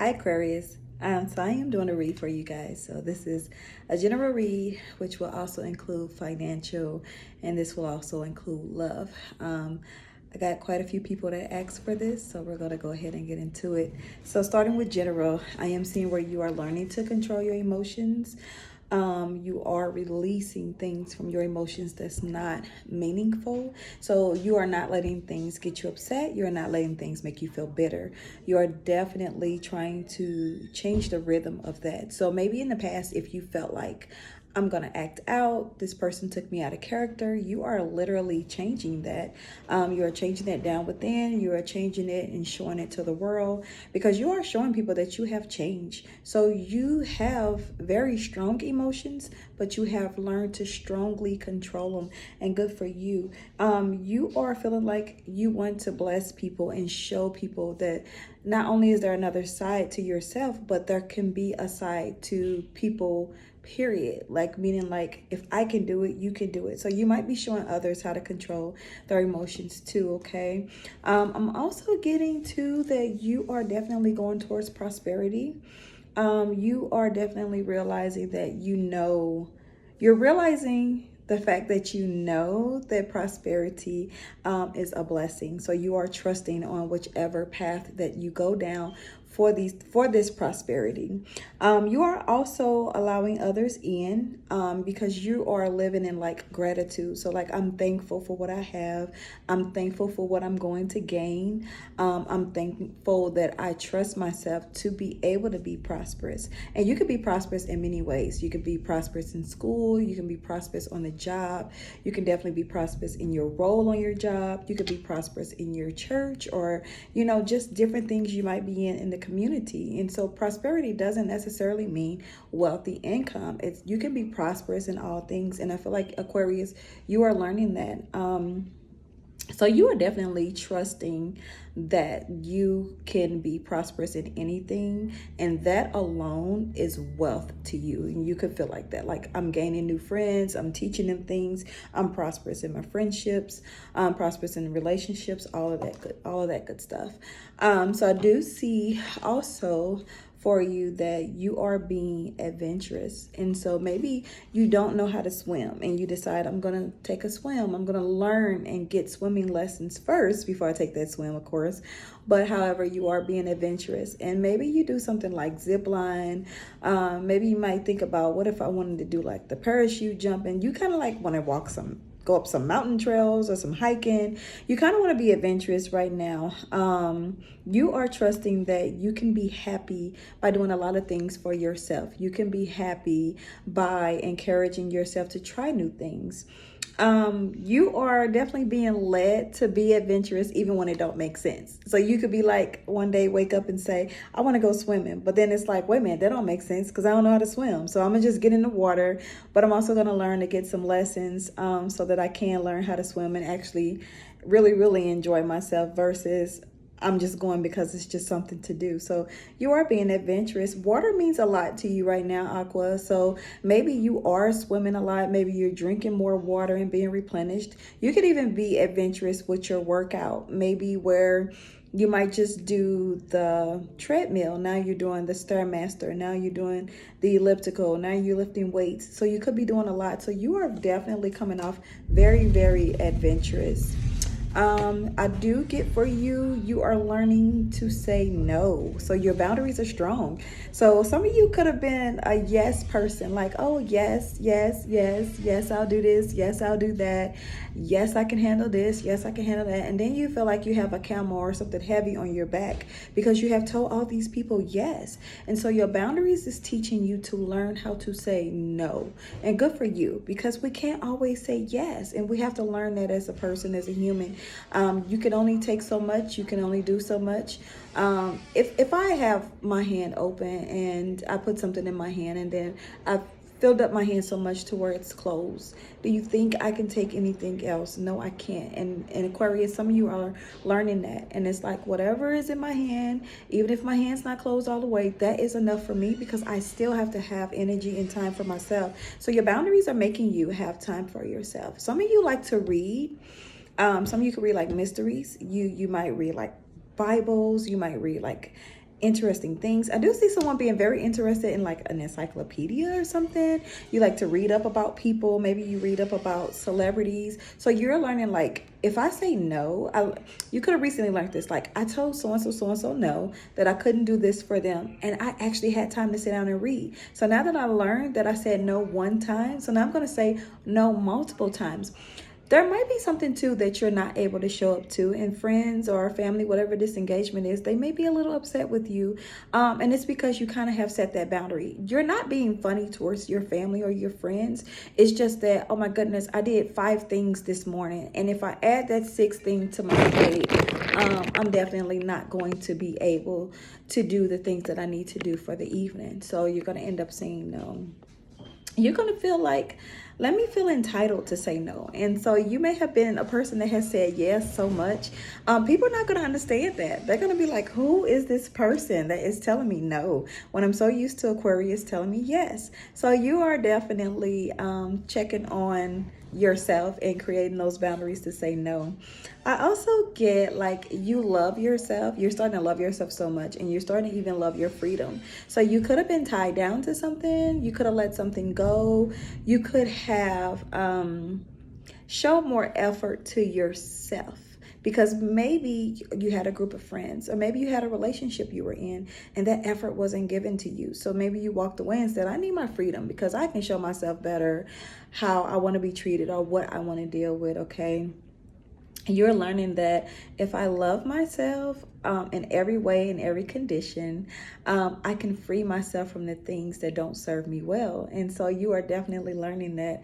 Hi Aquarius. So I am doing a read for you guys. So this is a general read, which will also include financial, and this will also include love. I got quite a few people that asked for this, so we're going to go ahead and get into it. So starting with general, I am seeing where you are learning to control your emotions. You are releasing things from your emotions that's not meaningful. So you are not letting things get you upset. You're not letting things make you feel bitter. You are definitely trying to change the rhythm of that. So maybe in the past, if you felt like I'm gonna act out, this person took me out of character, you are literally changing that. You are changing that down within. You are changing it and showing it to the world, because you are showing people that you have changed. So you have very strong emotions, but you have learned to strongly control them, and good for you. You are feeling like you want to bless people and show people that not only is there another side to yourself, but there can be a side to people, period. Like, meaning like, if I can do it, you can do it. So you might be showing others how to control their emotions too. Okay. I'm also getting to that you are definitely going towards prosperity. You are definitely realizing that you're realizing the fact that you know that prosperity is a blessing. So you are trusting on whichever path that you go down for this prosperity. You are also allowing others in, because you are living in like gratitude. So like, I'm thankful for what I have. I'm thankful for what I'm going to gain. I'm thankful that I trust myself to be able to be prosperous. And you can be prosperous in many ways. You can be prosperous in school. You can be prosperous on the job. You can definitely be prosperous in your role on your job. You could be prosperous in your church, or, just different things you might be in the community. And so prosperity doesn't necessarily mean wealthy income. You can be prosperous in all things. And I feel like, Aquarius, you are learning that. So you are definitely trusting that you can be prosperous in anything, and that alone is wealth to you. And you could feel like that, like, I'm gaining new friends, I'm teaching them things, I'm prosperous in my friendships, I'm prosperous in relationships, all of that good stuff. So I do see also for you that you are being adventurous. And so maybe you don't know how to swim and you decide, I'm going to take a swim. I'm going to learn and get swimming lessons first before I take that swim, of course. But however, you are being adventurous, and maybe you do something like zip line. Maybe you might think about, what if I wanted to do like the parachute jump, and you kind of like want to go up some mountain trails or some hiking. You kind of want to be adventurous right now. You are trusting that you can be happy by doing a lot of things for yourself. You can be happy by encouraging yourself to try new things. You are definitely being led to be adventurous even when it don't make sense. So you could be like, one day wake up and say, I want to go swimming, but then it's like, wait a minute, that don't make sense because I don't know how to swim. So I'm gonna just get in the water, but I'm also gonna learn to get some lessons, so that I can learn how to swim and actually really, really enjoy myself, versus I'm just going because it's just something to do. So you are being adventurous. Water means a lot to you right now, Aqua. So maybe you are swimming a lot. Maybe you're drinking more water and being replenished. You could even be adventurous with your workout. Maybe where you might just do the treadmill. Now you're doing the Stairmaster. Now you're doing the elliptical. Now you're lifting weights. So you could be doing a lot. So you are definitely coming off very, very adventurous. I do get for you, you are learning to say no. So your boundaries are strong. So some of you could have been a yes person, like, oh, yes, yes, yes, yes, I'll do this. Yes, I'll do that. Yes, I can handle this. Yes, I can handle that. And then you feel like you have a camel or something heavy on your back because you have told all these people yes. And so your boundaries is teaching you to learn how to say no. And good for you, because we can't always say yes. And we have to learn that as a person, as a human. You can only take so much. You can only do so much. If I have my hand open and I put something in my hand and then I filled up my hand so much to where it's closed, do you think I can take anything else? No, I can't. And Aquarius, some of you are learning that. And it's like, whatever is in my hand, even if my hand's not closed all the way, that is enough for me, because I still have to have energy and time for myself. So your boundaries are making you have time for yourself. Some of you like to read. Some of you could read like mysteries. You might read like Bibles. You might read like interesting things. I do see someone being very interested in like an encyclopedia or something. You like to read up about people. Maybe you read up about celebrities. So you're learning, like, if I say no, you could have recently learned this. Like, I told so-and-so no, that I couldn't do this for them. And I actually had time to sit down and read. So now that I learned that I said no one time, so now I'm going to say no multiple times. There might be something too that you're not able to show up to, and friends or family, whatever this engagement is, they may be a little upset with you, and it's because you kind of have set that boundary. You're not being funny towards your family or your friends. It's just that, oh my goodness, I did 5 things this morning, and if I add that 6th thing to my plate, I'm definitely not going to be able to do the things that I need to do for the evening. So you're going to end up saying no. You're going to feel like, let me feel entitled to say no. And so you may have been a person that has said yes so much. People are not going to understand that. They're going to be like, who is this person that is telling me no when I'm so used to Aquarius telling me yes? So you are definitely checking on yourself and creating those boundaries to say no. I also get like you love yourself. You're starting to love yourself so much, and you're starting to even love your freedom. So you could have been tied down to something. You could have let something go. You could have shown more effort to yourself, because maybe you had a group of friends, or maybe you had a relationship you were in and that effort wasn't given to you. So maybe you walked away and said, I need my freedom because I can show myself better how I want to be treated or what I want to deal with. Okay. You're learning that if I love myself in every way, in every condition, I can free myself from the things that don't serve me well. And so you are definitely learning that.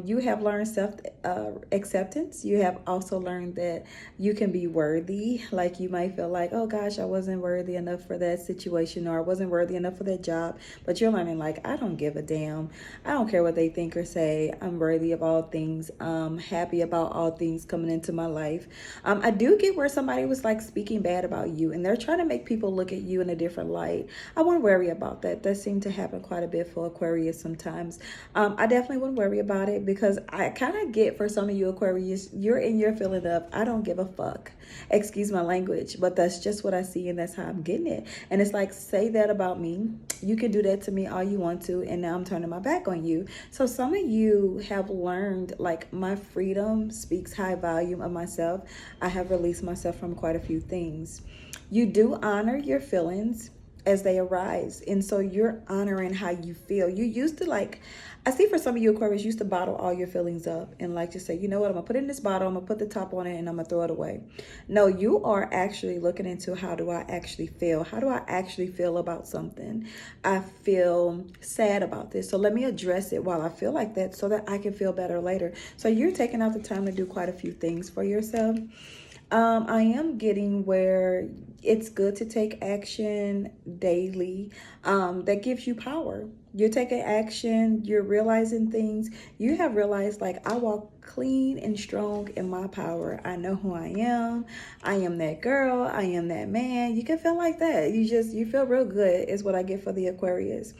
You have learned self-acceptance. You have also learned that you can be worthy. Like you might feel like, oh gosh, I wasn't worthy enough for that situation, or I wasn't worthy enough for that job. But you're learning like, I don't give a damn. I don't care what they think or say. I'm worthy of all things. I'm happy about all things coming into my life. I do get where somebody was like speaking bad about you and they're trying to make people look at you in a different light. I wouldn't worry about that. That seemed to happen quite a bit for Aquarius sometimes. I definitely wouldn't worry about it, because I kind of get, for some of you Aquarius, you're in your feeling of I don't give a fuck. Excuse my language, but that's just what I see, and that's how I'm getting it. And it's like, say that about me. You can do that to me all you want to, and now I'm turning my back on you. So some of you have learned like my freedom speaks high volume of myself. I have released myself from quite a few things. You do honor your feelings as they arise, and so you're honoring how you feel. You used to, like, I see for some of you Aquarius, used to bottle all your feelings up and like to say, you know what, I'm gonna put it in this bottle, I'm gonna put the top on it, and I'm gonna throw it away. No, you are actually looking into, how do I actually feel? How do I actually feel about something? I feel sad about this, so let me address it while I feel like that so that I can feel better later. So you're taking out the time to do quite a few things for yourself. I am getting where it's good to take action daily. That gives you power. You're taking action, you're realizing things. You have realized, like, I walk clean and strong in my power. I know who I am. I am that girl. I am that man. You can feel like that. You feel real good is what I get for the Aquarius.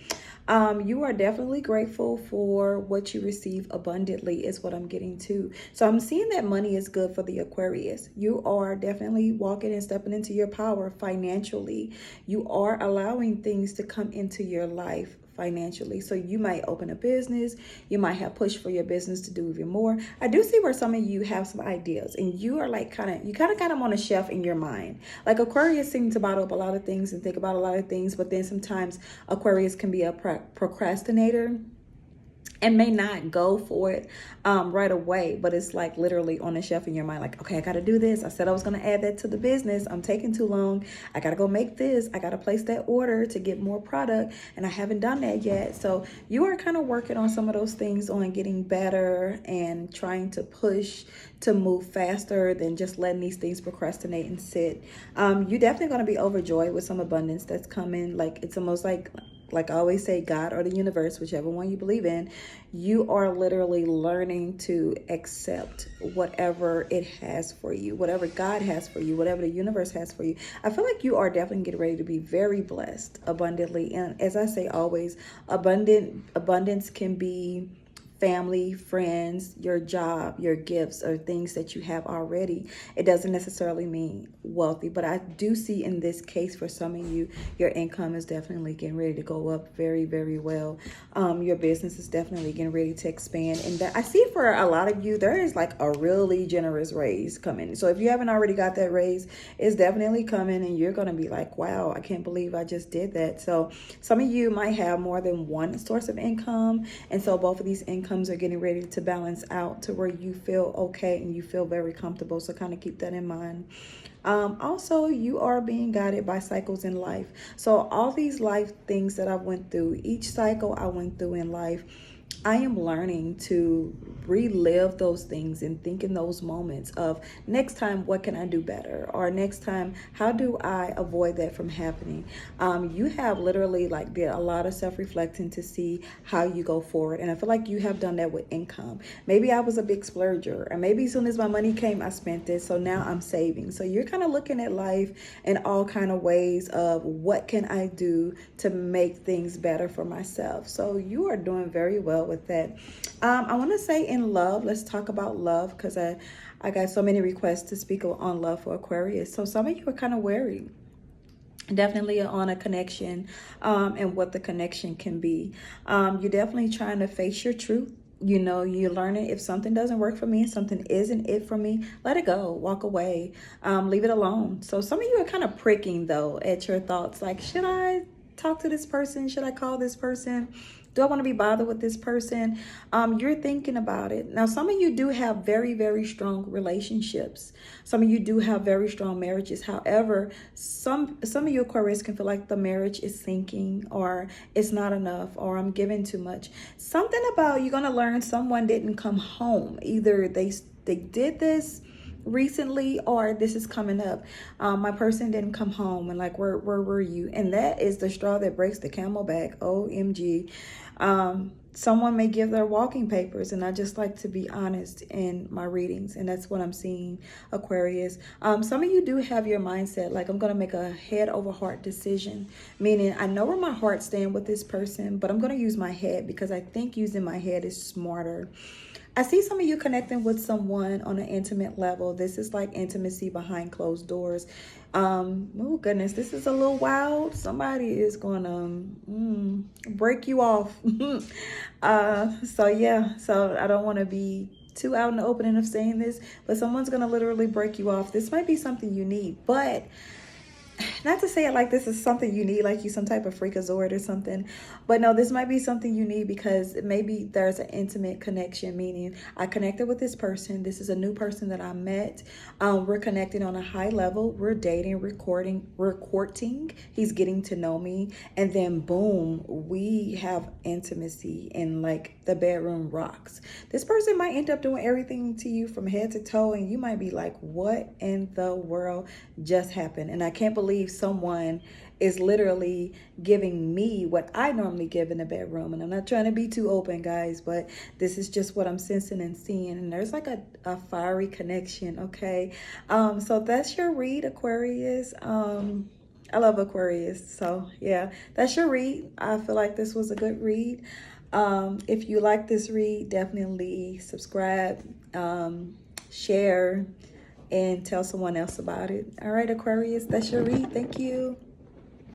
You are definitely grateful for what you receive abundantly is what I'm getting to. So I'm seeing that money is good for the Aquarius. You are definitely walking and stepping into your power financially. You are allowing things to come into your life financially. So you might open a business. You might have pushed for your business to do even more. I do see where some of you have some ideas and you are like kind of got them on a shelf in your mind. Like Aquarius seems to bottle up a lot of things and think about a lot of things, but then sometimes Aquarius can be a procrastinator and may not go for it right away, but it's like literally on the shelf in your mind, like, okay, I gotta do this. I said I was gonna add that to the business. I'm taking too long. I gotta go make this. I gotta place that order to get more product, and I haven't done that yet. So you are kind of working on some of those things, on getting better and trying to push to move faster than just letting these things procrastinate and sit. You're definitely gonna be overjoyed with some abundance that's coming. Like, it's almost like I always say, God or the universe, whichever one you believe in, you are literally learning to accept whatever it has for you, whatever God has for you, whatever the universe has for you. I feel like you are definitely getting ready to be very blessed abundantly. And as I say always, abundance can be family, friends, your job, your gifts, or things that you have already. It doesn't necessarily mean wealthy, but I do see in this case for some of you, your income is definitely getting ready to go up very, very well. Your business is definitely getting ready to expand. And that I see for a lot of you, there is like a really generous raise coming. So if you haven't already got that raise, it's definitely coming, and you're going to be like, wow, I can't believe I just did that. So some of you might have more than one source of income, and so both of these incomes are getting ready to balance out to where you feel okay and you feel very comfortable. So kind of keep that in mind. Also, you are being guided by cycles in life. So all these life things that I went through, each cycle I went through in life, I am learning to relive those things and think in those moments of next time, what can I do better? Or next time, how do I avoid that from happening? You have literally like did a lot of self-reflecting to see how you go forward. And I feel like you have done that with income. Maybe I was a big splurger, and maybe as soon as my money came, I spent it. So now I'm saving. So you're kind of looking at life in all kind of ways of what can I do to make things better for myself. So you are doing very well with that. I want to say in love, let's talk about love, because I got so many requests to speak on love for Aquarius. So some of you are kind of wary, definitely on a connection, and what the connection can be. You're definitely trying to face your truth. You know, you're learning if something doesn't work for me, something isn't it for me, let it go, walk away, leave it alone. So some of you are kind of pricking though at your thoughts, like, should I talk to this person? Should I call this person? Do I want to be bothered with this person? You're thinking about it. Now, some of you do have very, very strong relationships. Some of you do have very strong marriages. However, some of you Aquarius can feel like the marriage is sinking, or it's not enough, or I'm giving too much. Something about you're going to learn someone didn't come home. Either they did this recently, or this is coming up. My person didn't come home, and like, where were you? And that is the straw that breaks the camel back. OMG. Someone may give their walking papers, and I just like to be honest in my readings, and that's what I'm seeing, Aquarius. Some of you do have your mindset like, I'm going to make a head over heart decision, meaning I know where my heart stands with this person, but I'm going to use my head because I think using my head is smarter. I see some of you connecting with someone on an intimate level. This is like intimacy behind closed doors. Oh goodness, this is a little wild. Somebody is going to break you off. So yeah, so I don't want to be too out in the opening of saying this, but someone's going to literally break you off. This might be something you need, but not to say it like this is something you need, like you some type of freakazoid or something, but no, this might be something you need because maybe there's an intimate connection, meaning I connected with this person. This is a new person that I met. We're connecting on a high level. We're dating, we're courting. He's getting to know me, and then boom, we have intimacy, and like the bedroom rocks. This person might end up doing everything to you from head to toe, and you might be like, what in the world just happened? And I can't believe someone is literally giving me what I normally give in the bedroom. And I'm not trying to be too open, guys, but this is just what I'm sensing and seeing. And there's like a fiery connection, okay? So that's your read, Aquarius. I love Aquarius. So yeah, that's your read. I feel like this was a good read. If you like this read, definitely subscribe, share, and tell someone else about it. All right, Aquarius, that's your read. Thank you.